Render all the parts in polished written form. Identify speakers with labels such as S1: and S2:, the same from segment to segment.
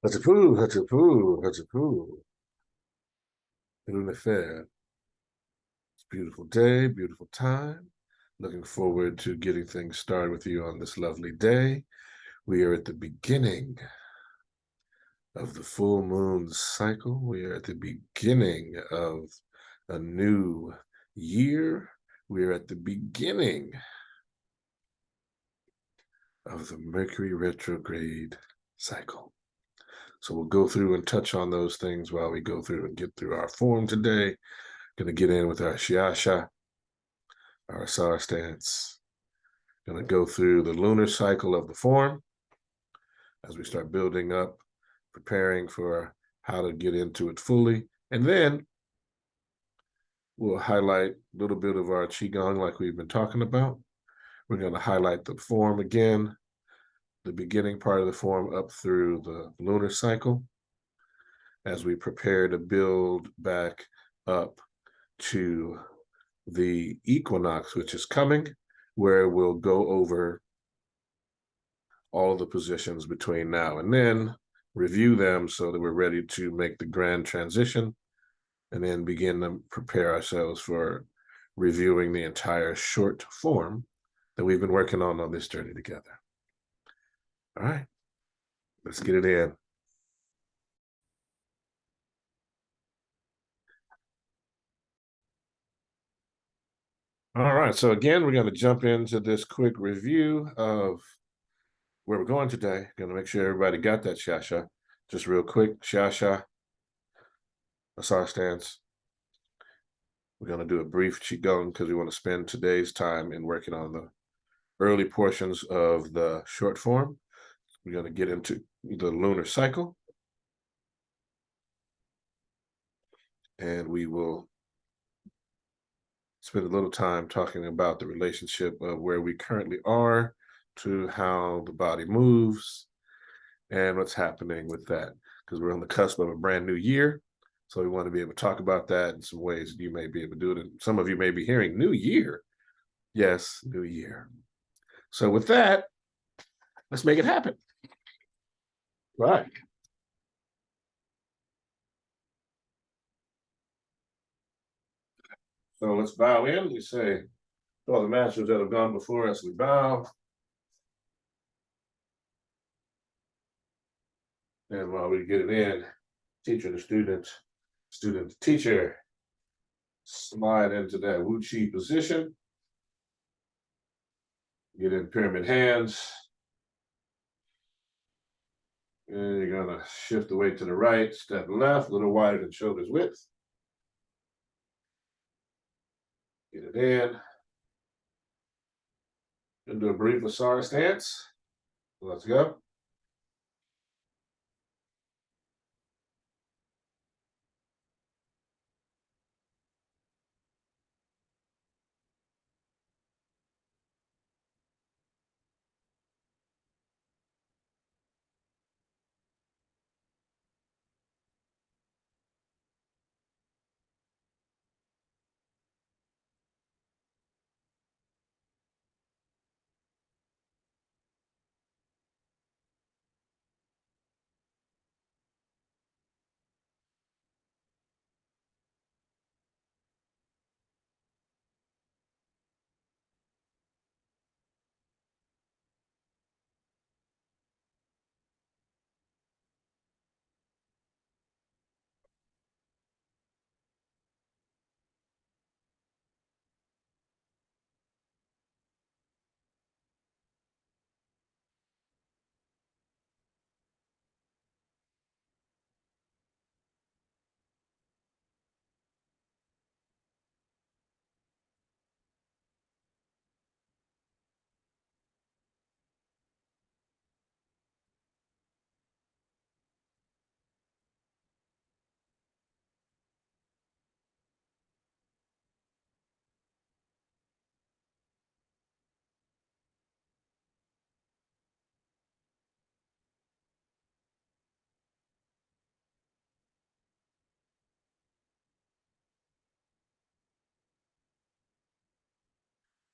S1: Hachapoo, hachapoo, hachapoo. Lunar fair. It's a beautiful day, beautiful time. Looking forward to getting things started with you on this lovely day. We are at the beginning of the full moon cycle. We are at the beginning of a new year. We are at the beginning of the Mercury retrograde cycle. So we'll go through and touch on those things while we go through and get through our form today. Going to get in with our Shaashaa, our Asar stance. Going to go through the lunar cycle of the form as we start building up, preparing for how to get into it fully. And then we'll highlight a little bit of our Qigong like we've been talking about. We're going to highlight the form again, the beginning part of the form up through the lunar cycle as we prepare to build back up to the equinox, which is coming, where we'll go over all of the positions between now and then, review them so that we're ready to make the grand transition, and then begin to prepare ourselves for reviewing the entire short form that we've been working on this journey together. All right, let's get it in. All right, so again, we're going to jump into this quick review of where we're going today. Going to make sure everybody got that Shaashaa. Just real quick, Shaashaa, Asar stance. We're going to do a brief Qigong because we want to spend today's time in working on the early portions of the short form. We're going to get into the lunar cycle. And we will spend a little time talking about the relationship of where we currently are to how the body moves and what's happening with that, because we're on the cusp of a brand new year. So we want to be able to talk about that in some ways that you may be able to do it. And some of you may be hearing new year. Yes, new year. So with that, let's make it happen. Right. So let's bow in. We say, to all the masters that have gone before us, we bow. And while we get it in, teacher to student, student to teacher, slide into that Wu Chi position. Get in pyramid hands. And you're going to shift the weight to the right, step left, a little wider than shoulders width. Get it in. And do a brief Asar stance. Let's go.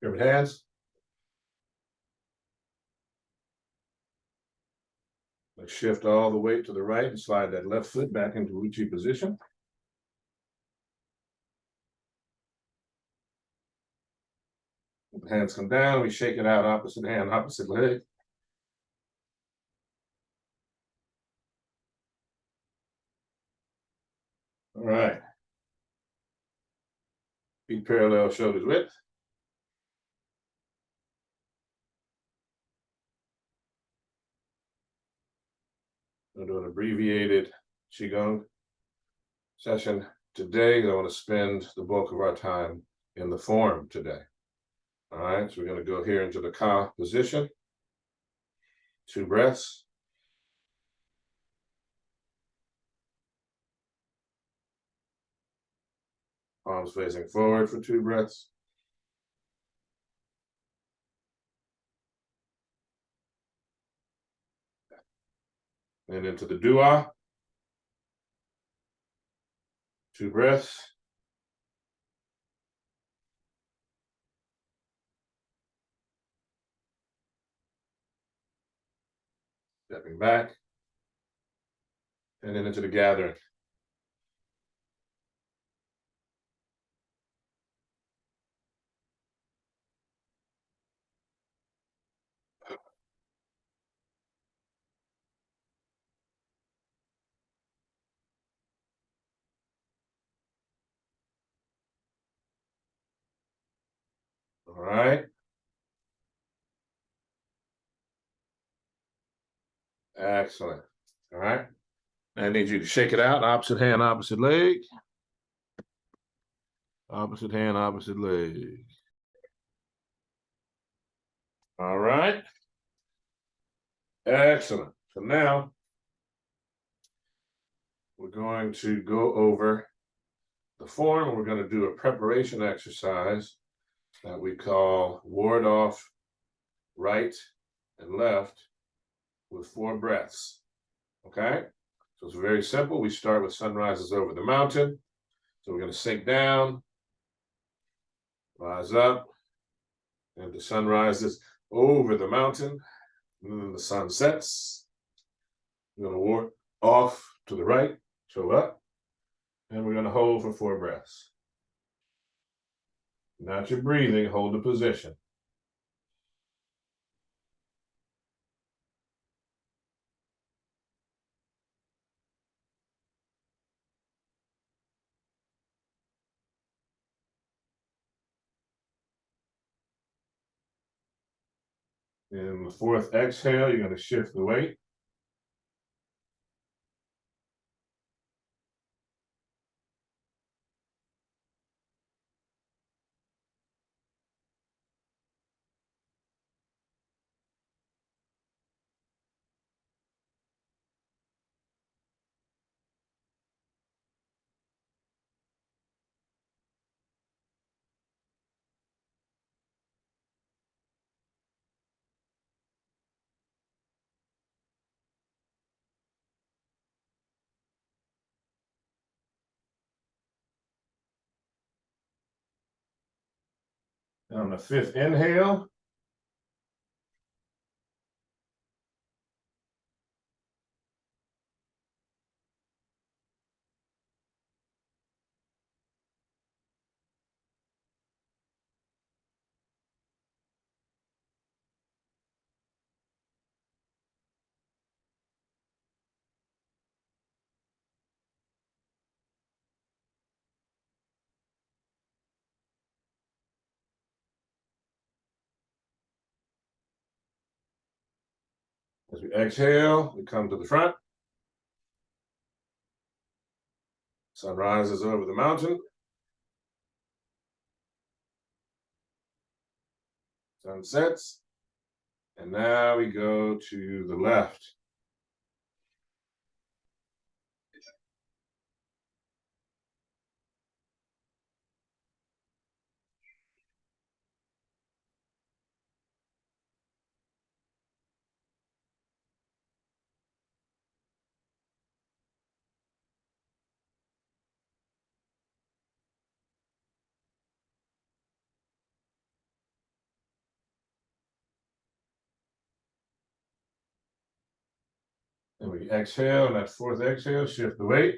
S1: Pyramid hands. Let's shift all the weight to the right and slide that left foot back into Uchi position. The hands come down, we shake it out, opposite hand, opposite leg. All right. Feet parallel, shoulders width. We'll do an abbreviated Qigong session today. I want to spend the bulk of our time in the form today. All right, so we're going to go here into the Ka position. 2 breaths. Palms facing forward for 2 breaths. And into the Dua. 2 breaths. Stepping back. And then into the gathering. All right. Excellent. All right. I need you to shake it out. Opposite hand, opposite leg. Opposite hand, opposite leg. All right. Excellent. So now we're going to go over the form, and we're going to do a preparation exercise that we call ward off right and left with 4 breaths. Okay? So it's very simple. We start with sunrises over the mountain. So we're going to sink down, rise up, and the sun rises over the mountain, and then the sun sets. We're going to ward off to the right, show up, and we're going to hold for 4 breaths. Not your breathing, hold the position. In the 4th exhale, you're going to shift the weight. And on the 5th inhale, as we exhale, we come to the front. Sun rises over the mountain. Sun sets. And now we go to the left. And we exhale, and that fourth exhale, shift the weight.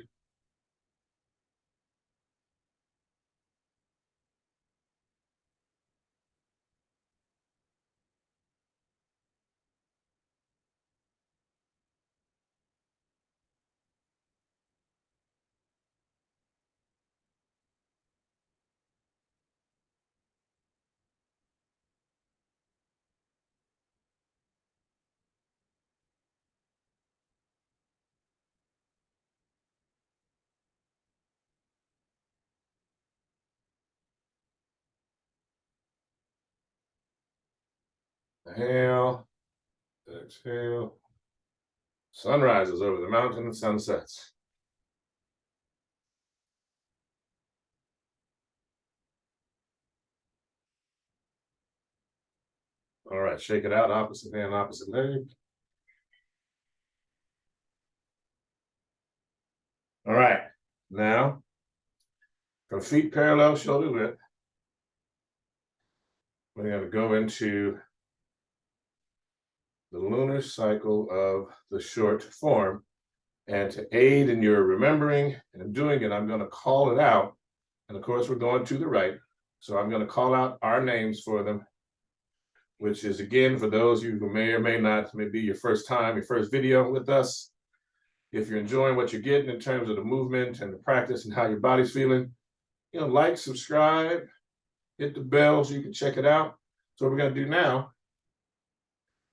S1: Inhale, exhale. Sun rises over the mountain and sun sets. All right, shake it out, opposite hand, opposite leg. All right, now, from feet parallel, shoulder width, we're going to go into the lunar cycle of the short form. And to aid in your remembering and doing it, I'm going to call it out. And of course, we're going to the right. So I'm going to call out our names for them, which is, again, for those of you who may or may not, may be your first time, your first video with us. If you're enjoying what you're getting in terms of the movement and the practice and how your body's feeling, like, subscribe, hit the bell so you can check it out. So what we're going to do now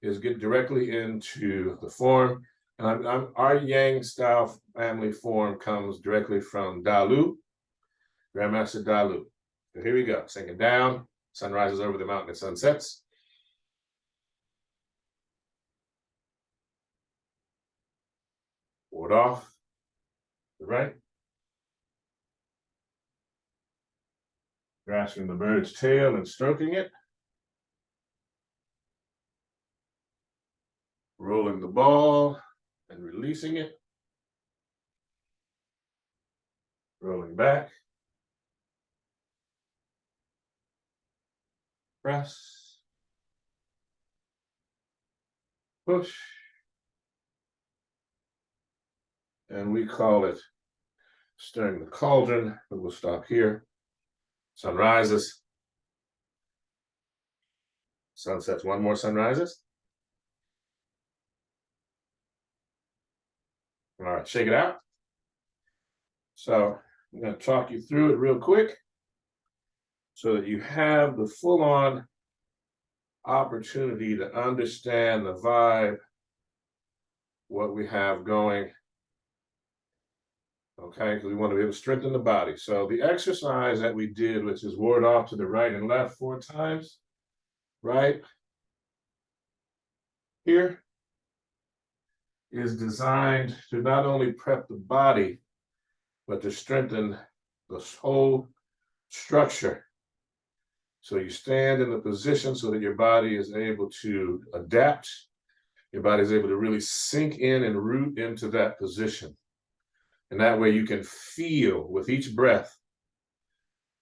S1: is get directly into the form. And our Yang style family form comes directly from Dalu, Grandmaster Dalu. So here we go. Sink it down. Sun rises over the mountain and sun sets. Ward off. The right. Grasping the bird's tail and stroking it. Rolling the ball and releasing it. Rolling back. Press. Push. And we call it stirring the cauldron, but we'll stop here. Sun rises. Sun sets. One more sun rises. All right, shake it out. So I'm going to talk you through it real quick so that you have the full-on opportunity to understand the vibe, what we have going. Okay, because we want to be able to strengthen the body. So the exercise that we did, which is ward off to the right and left 4 times, right here, is designed to not only prep the body, but to strengthen the whole structure. So you stand in the position so that your body is able to adapt. Your body is able to really sink in and root into that position. And that way you can feel with each breath,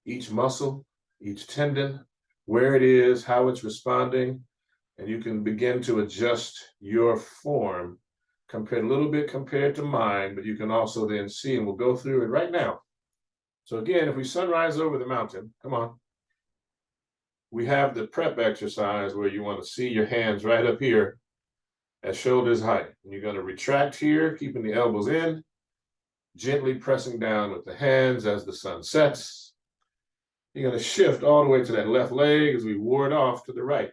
S1: each muscle, each tendon, where it is, how it's responding, and you can begin to adjust your form a little bit compared to mine, but you can also then see, and we'll go through it right now. So again, if we sunrise over the mountain, come on. We have the prep exercise where you want to see your hands right up here at shoulders height. And you're going to retract here, keeping the elbows in, gently pressing down with the hands as the sun sets. You're going to shift all the way to that left leg as we ward off to the right.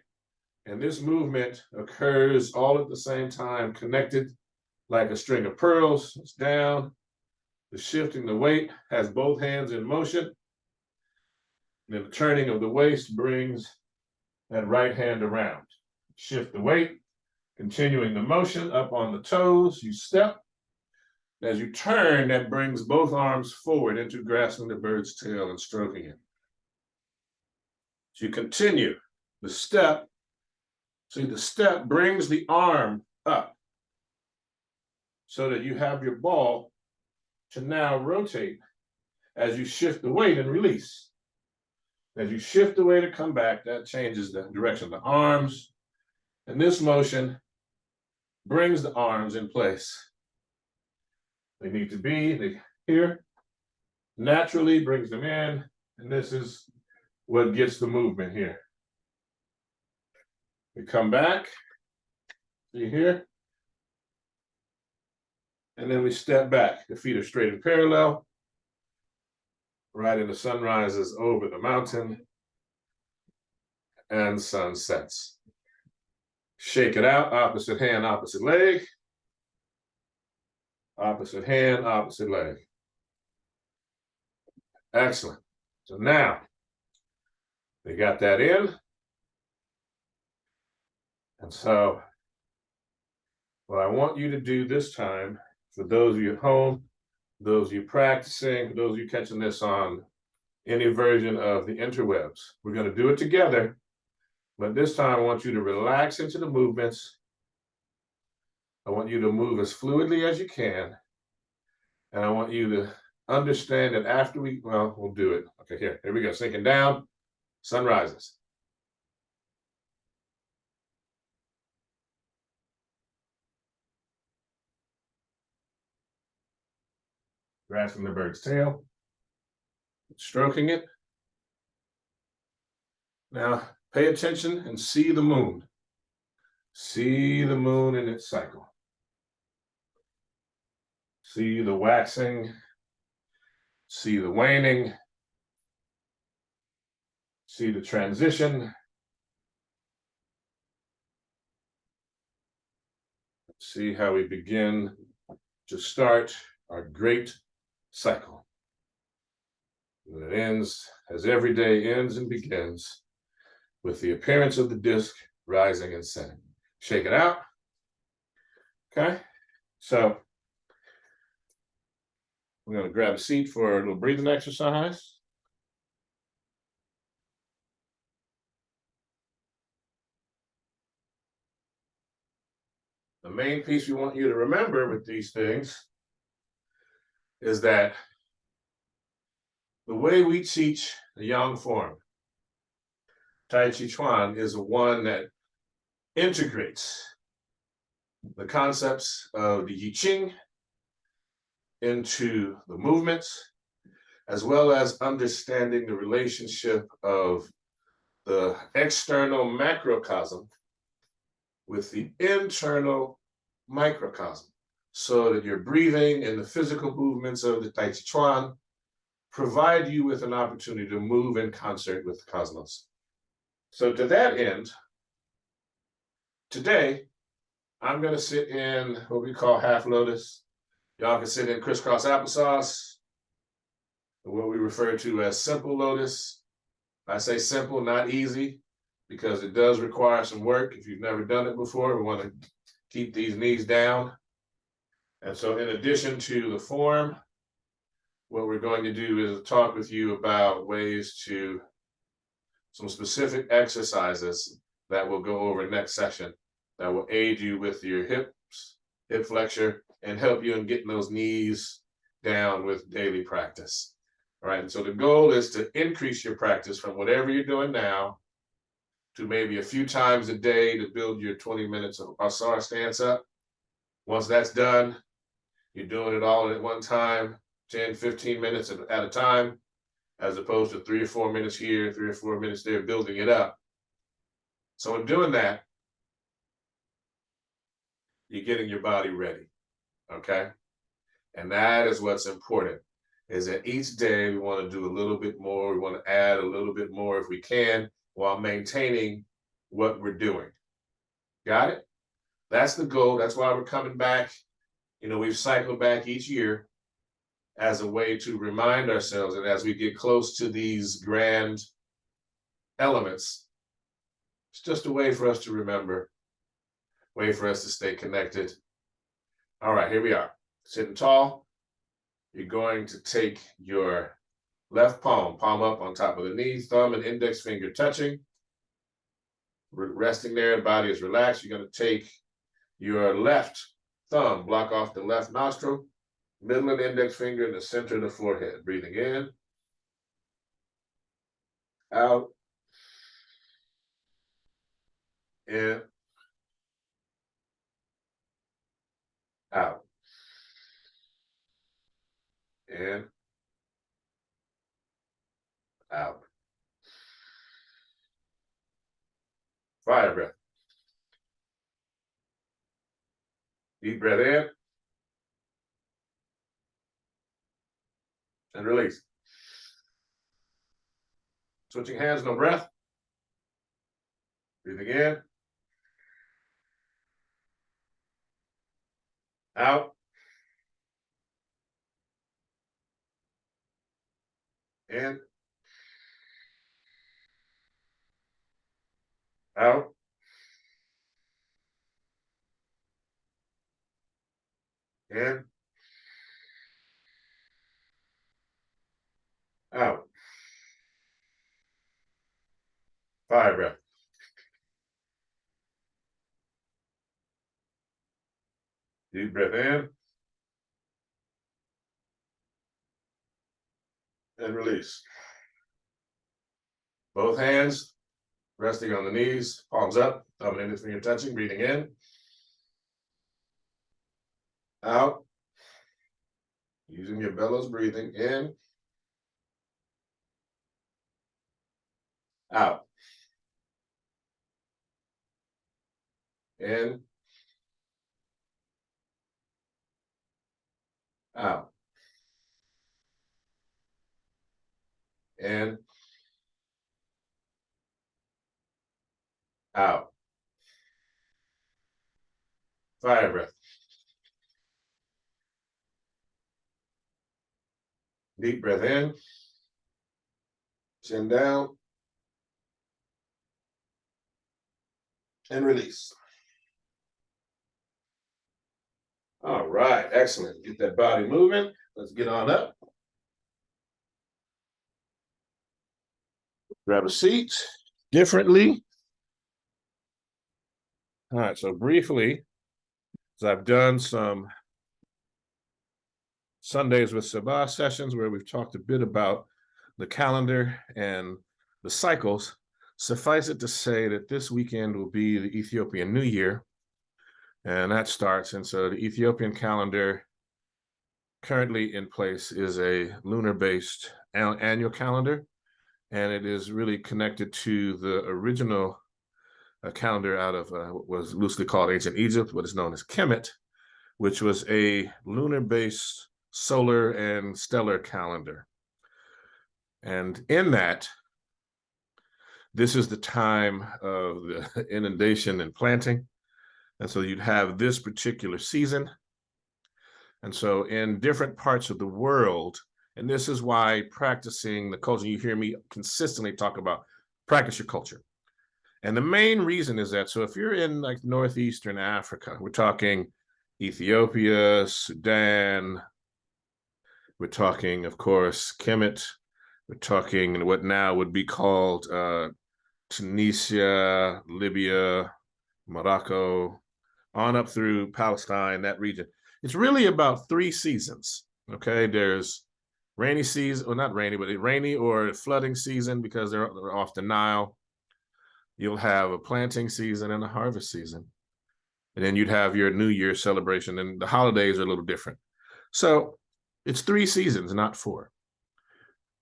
S1: And this movement occurs all at the same time, connected like a string of pearls. It's down. The shifting the weight has both hands in motion. And then the turning of the waist brings that right hand around. Shift the weight, continuing the motion up on the toes. You step. As you turn, that brings both arms forward into grasping the bird's tail and stroking it. So you continue the step. See, the step brings the arm up so that you have your ball to now rotate as you shift the weight and release. As you shift the weight to come back, that changes the direction of the arms. And this motion brings the arms in place. They need to be here, naturally brings them in, and this is what gets the movement here. We come back, see here, and then we step back. The feet are straight and parallel. Right, and the sun rises over the mountain and sun sets. Shake it out, opposite hand, opposite leg. Opposite hand, opposite leg. Excellent. So now, we got that in. And so, what I want you to do this time, for those of you at home, those of you practicing, those of you catching this on any version of the interwebs, we're going to do it together. But this time, I want you to relax into the movements. I want you to move as fluidly as you can. And I want you to understand that after we'll do it. Okay, here we go. Sinking down, sun rises. Grasping the bird's tail, stroking it. Now, pay attention and see the moon. See the moon in its cycle. See the waxing, see the waning, see the transition. See how we begin to start our great cycle. And it ends, as every day ends and begins, with the appearance of the disc rising and setting. Shake it out. Okay, so we're going to grab a seat for a little breathing exercise. The main piece we want you to remember with these things is that the way we teach the Yang form, Tai Chi Chuan, is one that integrates the concepts of the I Ching into the movements, as well as understanding the relationship of the external macrocosm with the internal microcosm, so that your breathing and the physical movements of the Tai Chi Chuan provide you with an opportunity to move in concert with the cosmos. So to that end, today, I'm going to sit in what we call half lotus. Y'all can sit in crisscross applesauce, what we refer to as simple lotus. I say simple, not easy, because it does require some work. If you've never done it before, we want to keep these knees down. And so in addition to the form, what we're going to do is talk with you about ways to some specific exercises that we'll go over next session that will aid you with your hips, hip flexor, and help you in getting those knees down with daily practice. All right, and so the goal is to increase your practice from whatever you're doing now to maybe a few times a day to build your 20 minutes of Asar stance up. Once that's done, you're doing it all at one time, 10, 15 minutes at a time, as opposed to 3 or 4 minutes here, 3 or 4 minutes there, building it up. So in doing that, you're getting your body ready, okay? And that is what's important, is that each day we want to do a little bit more, we want to add a little bit more if we can, while maintaining what we're doing. Got it? That's the goal. That's why we're coming back. You know, we've cycled back each year as a way to remind ourselves, and as we get close to these grand elements, it's just a way for us to remember, way for us to stay connected. All right, here we are. Sitting tall. You're going to take your left palm up on top of the knee, thumb and index finger touching. Resting there, the body is relaxed. You're going to take your left thumb, block off the left nostril, middle and index finger in the center of the forehead. Breathing in, out, in, out, in, out. Fire breath. Deep breath in and release. Switching hands, no breath. Breathing in, out, in, out, in, out. Fire breath. Deep breath in and release. Both hands resting on the knees, palms up, thumb and index finger touching, breathing in, out, using your bellows breathing in, out, in, out, in, out. Fire breath. Deep breath in, chin down, and release. All right, excellent. Get that body moving. Let's get on up. Grab a seat differently. All right, so briefly, as I've done some Sundays with Sabah sessions where we've talked a bit about the calendar and the cycles, suffice it to say that this weekend will be the Ethiopian New Year, and that starts. And so the Ethiopian calendar currently in place is a lunar-based annual calendar, and it is really connected to the original calendar out of what was loosely called ancient Egypt, what is known as Kemet, which was a lunar-based solar and stellar calendar. And in that, this is the time of the inundation and planting. And so you'd have this particular season. And so in different parts of the world, and this is why practicing the culture, you hear me consistently talk about practice your culture. And the main reason is that, so if you're in like Northeastern Africa, we're talking Ethiopia, Sudan, we're talking, of course, Kemet, we're talking what now would be called Tunisia, Libya, Morocco, on up through Palestine, that region. It's really about 3 seasons, okay? There's rainy season, well, not rainy, but rainy or flooding season because they're off the Nile. You'll have a planting season and a harvest season. And then you'd have your New Year celebration, and the holidays are a little different. So it's 3 seasons, not 4.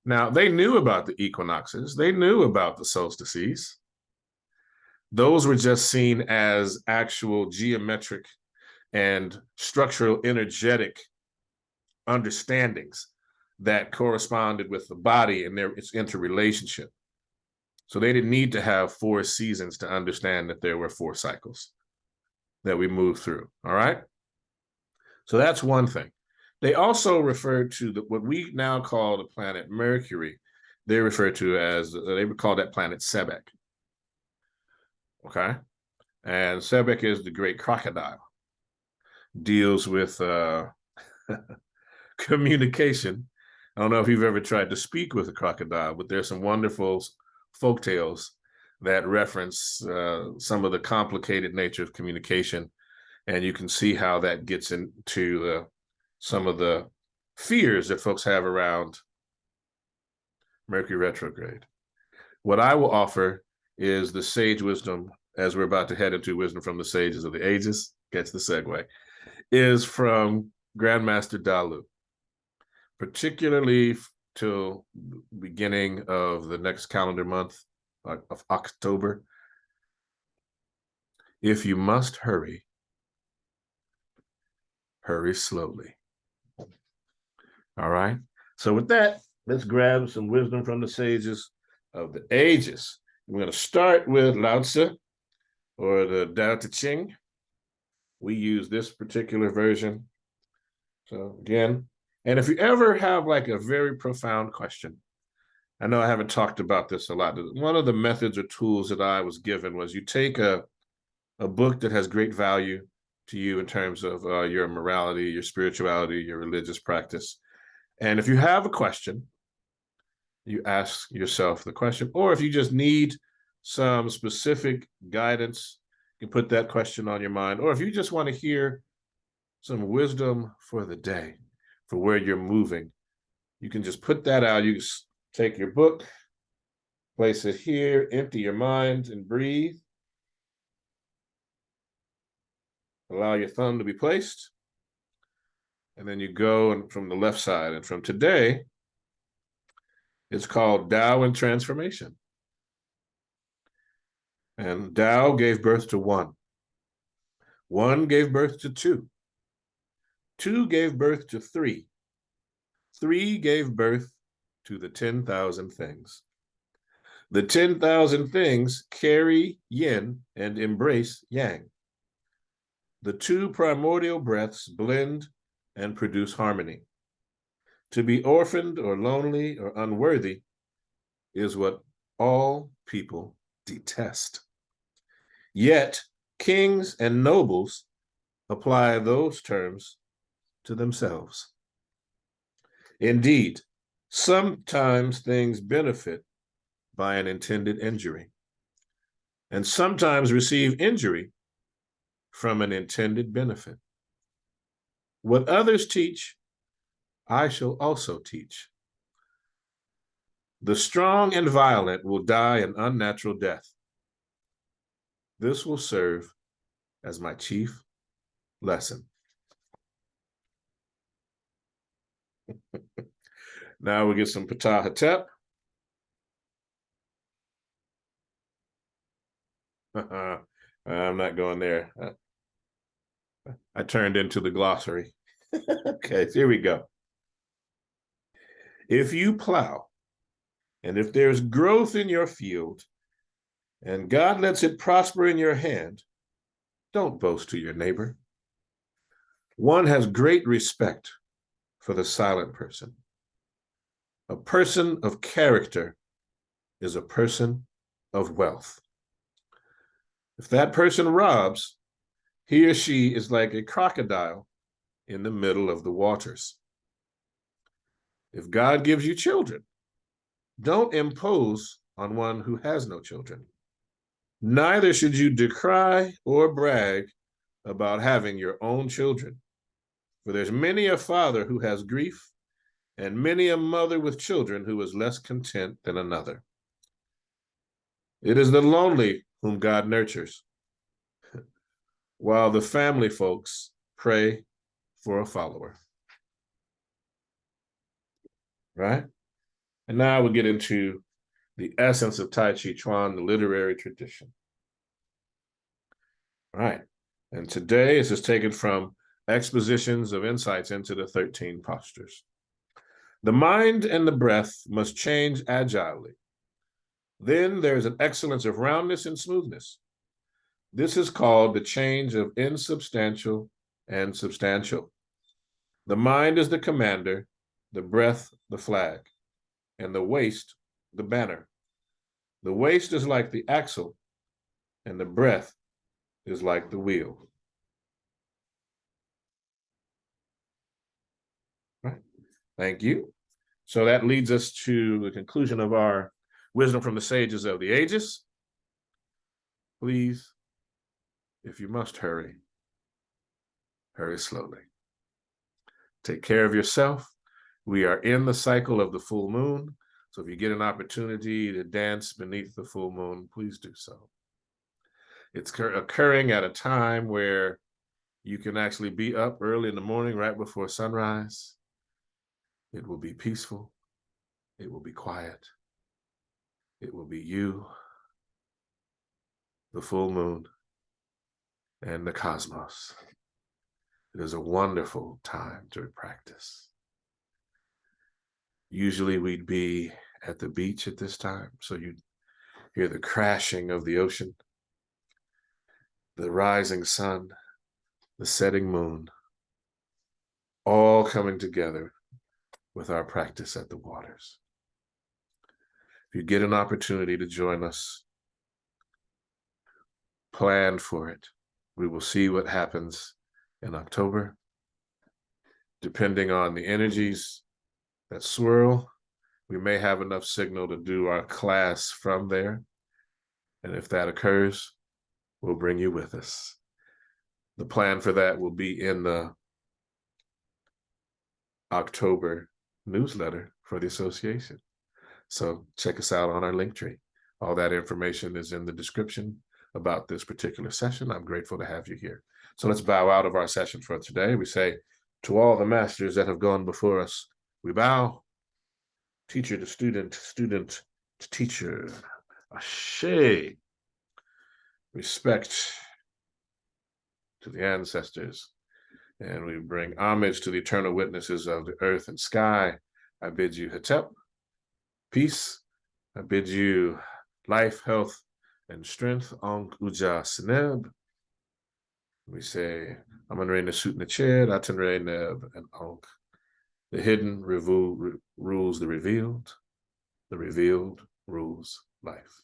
S1: Now, they knew about the equinoxes. They knew about the solstices. Those were just seen as actual geometric and structural energetic understandings that corresponded with the body and its interrelationship. So they didn't need to have 4 seasons to understand that there were 4 cycles that we move through, all right? So that's one thing. They also referred to what we now call the planet Mercury. They refer to as, they would call that planet Sebek, okay? And Sebek is the great crocodile, deals with communication. I don't know if you've ever tried to speak with a crocodile, but there's some wonderful folk tales that reference some of the complicated nature of communication. And you can see how that gets into some of the fears that folks have around Mercury retrograde. What I will offer is the sage wisdom, as we're about to head into wisdom from the sages of the ages. Catch the segue. is from Grandmaster Dalu, particularly till the beginning of the next calendar month of October. If you must hurry, hurry slowly. All right. So with that, let's grab some wisdom from the sages of the ages. We're going to start with Lao Tzu, or the Tao Te Ching. We use this particular version. So again, and if you ever have like a very profound question, I know I haven't talked about this a lot. One of the methods or tools that I was given was you take a book that has great value to you in terms of your morality, your spirituality, your religious practice. And if you have a question, you ask yourself the question, or if you just need some specific guidance, you put that question on your mind, or if you just want to hear some wisdom for the day, for where you're moving, you can just put that out. You just take your book, place it here, empty your mind and breathe. Allow your thumb to be placed. And then you go and from the left side. And from today, it's called Tao and Transformation. And Tao gave birth to one. One gave birth to two. Two gave birth to three. Three gave birth to the 10,000 things. The 10,000 things carry yin and embrace yang. The two primordial breaths blend and produce harmony. To be orphaned or lonely or unworthy is what all people detest. Yet kings and nobles apply those terms to themselves. Indeed, sometimes things benefit by an intended injury, and sometimes receive injury from an intended benefit. What others teach, I shall also teach. The strong and violent will die an unnatural death. This will serve as my chief lesson. Now we get some Ptah Hotep. I'm not going there. I turned into the glossary. Okay, so here we go. If you plow, and if there's growth in your field, and God lets it prosper in your hand, don't boast to your neighbor. One has great respect for the silent person. A person of character is a person of wealth. If that person robs, he or she is like a crocodile in the middle of the waters. If God gives you children, don't impose on one who has no children. Neither should you decry or brag about having your own children, for there's many a father who has grief, and many a mother with children who is less content than another. It is the lonely whom God nurtures, while the family folks pray for a follower. Right? And now we get into the essence of Tai Chi Chuan, the literary tradition. All right. And today this is taken from Expositions of Insights into the 13 Postures. The mind and the breath must change agilely. Then there's an excellence of roundness and smoothness. This is called the change of insubstantial and substantial. The mind is the commander, the breath the flag, and the waist the banner. The waist is like the axle, and the breath is like the wheel. Right. Thank you. So that leads us to the conclusion of our wisdom from the sages of the ages. Please, if you must hurry, hurry slowly. Take care of yourself. We are in the cycle of the full moon. So if you get an opportunity to dance beneath the full moon, please do so. It's occurring at a time where You can actually be up early in the morning, right before sunrise. It will be peaceful. It will be quiet. It will be you, the full moon, and the cosmos. It is a wonderful time to practice. Usually we'd be at the beach at this time, so you'd hear the crashing of the ocean, the rising sun, the setting moon, all coming together with our practice at the waters. If you get an opportunity to join us, plan for it. We will see what happens in October. Depending on the energies that swirl, we may have enough signal to do our class from there. And if that occurs, we'll bring you with us. The plan for that will be in the October newsletter for the association. So check us out on our link tree. All that information is in the description about this particular session. I'm grateful to have you here. So let's bow out of our session for today. We say, to all the masters that have gone before us, we bow. Teacher to student, student to teacher. Ashe. Respect to the ancestors. And we bring homage to the eternal witnesses of the earth and sky. I bid you Hetep, peace. I bid you life, health, and strength. Ankh Uja Seneb. We say, Amun Re Nesut Neched, Aten Re Neb, and Ankh. The hidden rules the revealed rules life.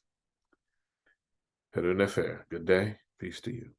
S1: Peru Nefer, good day, peace to you.